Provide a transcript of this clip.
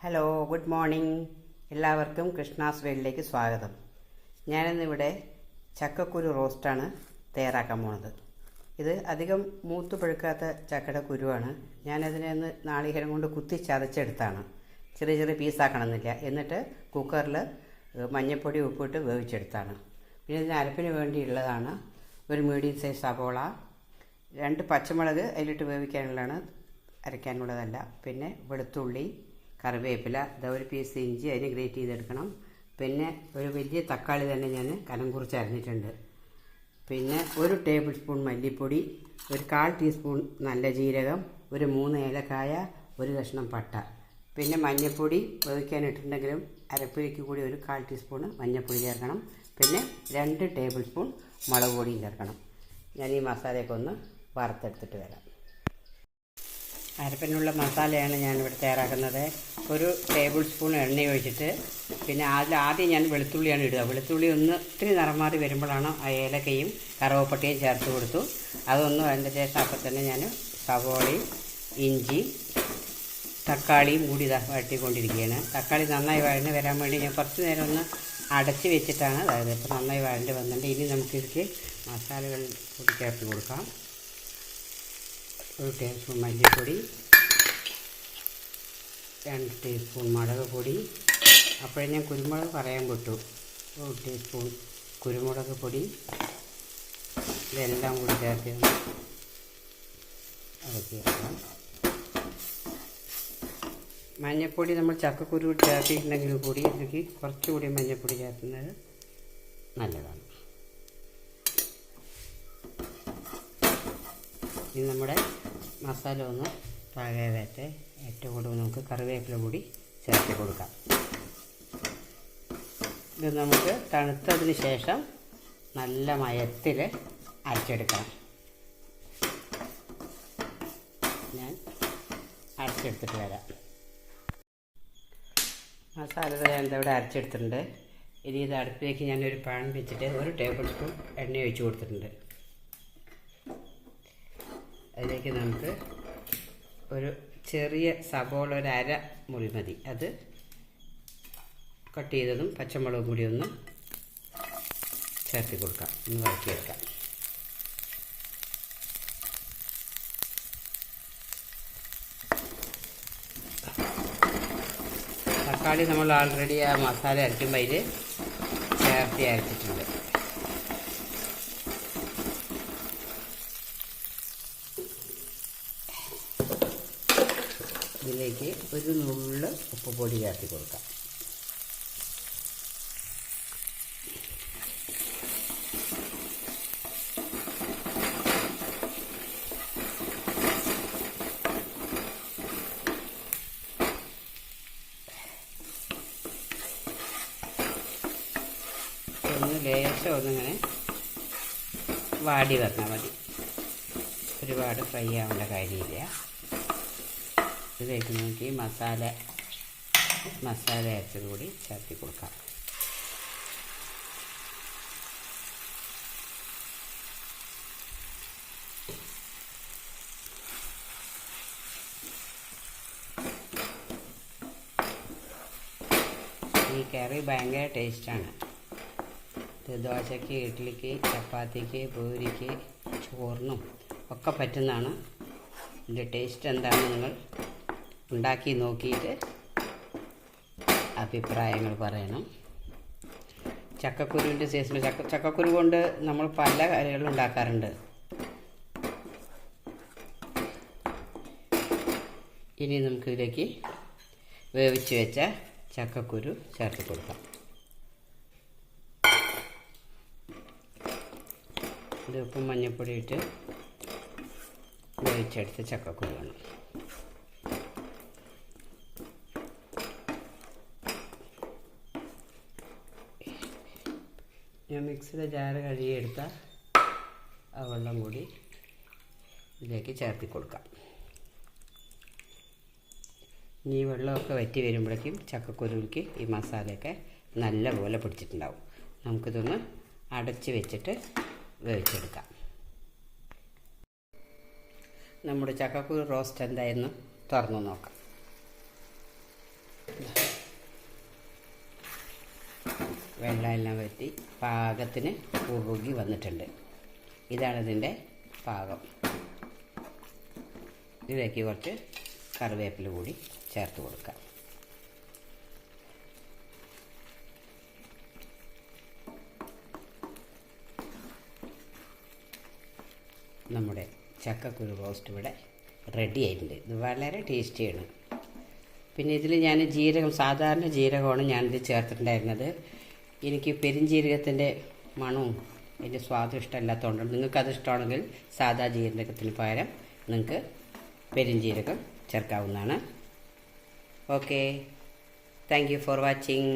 Hello, good morning. എല്ലാവർക്കും കൃഷ്ണാസ് വേൾഡിലേക്ക് സ്വാഗതം. ഞാനിന്നിവിടെ ചക്കക്കുരു റോസ്റ്റാണ് തയ്യാറാക്കാൻ പോണത്. ഇത് അധികം മൂത്ത് പഴുക്കാത്ത ചക്കയുടെ കുരുവാണ്. ഞാനതിനെ ഒന്ന് നാളികേരം കൊണ്ട് കുത്തി ചതച്ചെടുത്താണ്. ചെറിയ ചെറിയ പീസാക്കണമെന്നില്ല. എന്നിട്ട് കുക്കറിൽ മഞ്ഞൾപ്പൊടി ഉപ്പിട്ട് വേവിച്ചെടുത്താണ്. പിന്നെ ഇതിന് അരപ്പിന് വേണ്ടിയുള്ളതാണ് ഒരു മീഡിയം സൈസ് സവോള, 2 പച്ചമുളക് അതിലിട്ട് വേവിക്കാനുള്ളതാണ്, അരയ്ക്കാനുള്ളതല്ല. പിന്നെ വെളുത്തുള്ളി, കറിവേപ്പില, ഒരു പീസ് ഇഞ്ചി അതിന് ഗ്രേറ്റ് ചെയ്തെടുക്കണം. പിന്നെ ഒരു വലിയ തക്കാളി തന്നെ ഞാൻ കനം കുറിച്ച് അരിഞ്ഞിട്ടുണ്ട്. പിന്നെ 1 ടേബിൾ സ്പൂൺ മല്ലിപ്പൊടി, ഒരു 1/4 ടീസ്പൂൺ നല്ല ജീരകം, ഒരു 3 ഏലക്കായ, ഒരു കഷ്ണം പട്ട. പിന്നെ മഞ്ഞൾപ്പൊടി വേവിക്കാനിട്ടുണ്ടെങ്കിലും അരപ്പിലേക്ക് കൂടി ഒരു 1/4 ടീസ്പൂൺ മഞ്ഞൾപ്പൊടി ചേർക്കണം. പിന്നെ 2 ടേബിൾ സ്പൂൺ മുളക് പൊടിയും ചേർക്കണം. ഞാൻ ഈ മസാലയൊക്കെ ഒന്ന് വറുത്തെടുത്തിട്ട് വരാം. അരപ്പിനുള്ള മസാലയാണ് ഞാനിവിടെ തയ്യാറാക്കുന്നത്. 1 ടേബിൾ സ്പൂൺ എണ്ണ ഒഴിച്ചിട്ട് പിന്നെ ആദ്യം ഞാൻ വെളുത്തുള്ളിയാണ് ഇടുക. വെളുത്തുള്ളി ഒത്തിരി നിറം മാറി വരുമ്പോഴാണ് ആ ഏലക്കയും കറുവപ്പട്ടയും ചേർത്ത് കൊടുത്തു. അതൊന്ന് അതിൻ്റെ ശേഷം അപ്പം തന്നെ ഞാൻ സവോളയും ഇഞ്ചി തക്കാളിയും കൂടി വഴട്ടിക്കൊണ്ടിരിക്കുകയാണ്. തക്കാളി നന്നായി വഴന്ന് വരാൻ വേണ്ടി ഞാൻ കുറച്ച് നേരം ഒന്ന് അടച്ച് വെച്ചിട്ടാണ്. അതായത് ഇപ്പോൾ നന്നായി വഴണ്ട് വന്നിട്ട് ഇനി നമുക്കിതിലേക്ക് മസാലകൾ കൂടി ചേർത്ത് കൊടുക്കാം. 1 ടീസ്പൂൺ മല്ലിപ്പൊടി, 2 ടീസ്പൂൺ മുളക് പൊടി. അപ്പോഴേ ഞാൻ കുരുമുളക് പറയാൻ വിട്ടു. 1 ടീസ്പൂൺ കുരുമുളക് പൊടി. ഇതെല്ലാം കൂടി ചേർത്ത് ഇളക്കി വെക്കണം. മഞ്ഞൾപ്പൊടി നമ്മൾ ചക്കക്കുരു ചേർത്തിട്ടുണ്ടെങ്കിൽ കൂടി ഇതിലേക്ക് കുറച്ചുകൂടി മഞ്ഞൾപ്പൊടി ചേർക്കുന്നത് നല്ലതാണ്. ഇനി നമ്മുടെ മസാല ഒന്ന് പാകമായിട്ട് ഏറ്റവും കൂടുതൽ നമുക്ക് കറിവേപ്പില കൂടി ചേർത്ത് കൊടുക്കാം. ഇത് നമുക്ക് തണുത്തതിന് ശേഷം നല്ല മയത്തിൽ അരച്ചെടുക്കണം. ഞാൻ അരച്ചെടുത്തിട്ട് വരാം. മസാല ഞാനിവിടെ അരച്ചെടുത്തിട്ടുണ്ട്. ഇനി ഇത് അടുപ്പിലേക്ക് ഞാനൊരു പാൻ വെച്ചിട്ട് 1 ടേബിൾ സ്പൂൺ എണ്ണ ഒഴിച്ച് കൊടുത്തിട്ടുണ്ട്. അതിലേക്ക് നമുക്ക് ഒരു ചെറിയ സവോള 1/2 മുറി മതി, അത് കട്ട് ചെയ്തതും പച്ചമുളകും കൂടി ഒന്ന് ചേർത്ത് കൊടുക്കാം. ഒന്ന് വഴറ്റിയെടുക്കാം. തക്കാളി നമ്മൾ ആൾറെഡി ആ മസാല അരയ്ക്കുമ്പോൾ അതിൽ ചേർത്ത് അരച്ചിട്ടുണ്ട്. ഇതിലേക്ക് ഒരു നുള്ള് ഉപ്പ് പൊടി ചേർത്ത് കൊടുക്കാം. ഒന്ന് ലേശം ഒന്നിങ്ങനെ വാടി വന്നാൽ മതി. ഒരുപാട് ഫ്രൈ ആവേണ്ട കാര്യമില്ല. ഇതിലേക്ക് നോക്കി മസാല അരച്ചത് കൂടി ചേർത്തി കൊടുക്കാം. ഈ കറി ഭയങ്കര ടേസ്റ്റാണ്. ഇത് ദോശയ്ക്ക്, ഇഡ്ഡലിക്ക്, ചപ്പാത്തിക്ക്, പൂരിക്ക്, ചോറിനും ഒക്കെ പറ്റുന്നതാണ്. ഇതിൻ്റെ ടേസ്റ്റ് എന്താണെന്ന് നിങ്ങൾ ഉണ്ടാക്കി നോക്കിയിട്ട് അഭിപ്രായങ്ങൾ പറയണം. ചക്കക്കുരുവിൻ്റെ സീസണിൽ ചക്കക്കുരു കൊണ്ട് നമ്മൾ പല കറികളും ഉണ്ടാക്കാറുണ്ട്. ഇനി നമുക്കിതിലേക്ക് വേവിച്ച് വെച്ച ചക്കക്കുരു ചേർത്ത് കൊടുക്കാം. ഇത് ഉപ്പും മഞ്ഞൾപ്പൊടി ഇട്ട് വേവിച്ചെടുത്ത ചക്കക്കുരുവാണ്. ഞാൻ മിക്സിയുടെ ജാറ് കഴുകിയെടുത്ത ആ വെള്ളം കൂടി ഇതിലേക്ക് ചേർത്തി കൊടുക്കാം. ഇനി ഈ വെള്ളമൊക്കെ വറ്റി വരുമ്പോഴേക്കും ചക്കക്കുരുവിലേക്ക് ഈ മസാലയൊക്കെ നല്ലപോലെ പിടിച്ചിട്ടുണ്ടാവും. നമുക്കിതൊന്ന് അടച്ച് വെച്ചിട്ട് വേവിച്ചെടുക്കാം. നമ്മുടെ ചക്കക്കുരു റോസ്റ്റ് എന്തായെന്ന് തുറന്നു നോക്കാം. വെള്ളമെല്ലാം വറ്റി പാകത്തിന് കുറുകി വന്നിട്ടുണ്ട്. ഇതാണ് ഇതിൻ്റെ പാകം. ഇതിലേക്ക് കുറച്ച് കറിവേപ്പില കൂടി ചേർത്ത് കൊടുക്കാം. നമ്മുടെ ചക്കക്കുരു റോസ്റ്റ് ഇവിടെ റെഡി ആയിട്ടുണ്ട്. ഇത് വളരെ ടേസ്റ്റിയാണ്. പിന്നെ ഇതിൽ ഞാൻ സാധാരണ ജീരകമാണ് ഞാനിത് ചേർത്തിട്ടുണ്ടായിരുന്നത്. എനിക്ക് പെരുംജീരകത്തിൻ്റെ മണവും അതിൻ്റെ സ്വാദും ഇഷ്ടമല്ലാത്തതുകൊണ്ട് നിങ്ങൾക്കത് ഇഷ്ടമാണെങ്കിൽ സാധാ ജീരകത്തിന് പകരം നിങ്ങൾക്ക് പെരുംജീരകം ചേർക്കാവുന്നതാണ്. Okay, thank you for watching.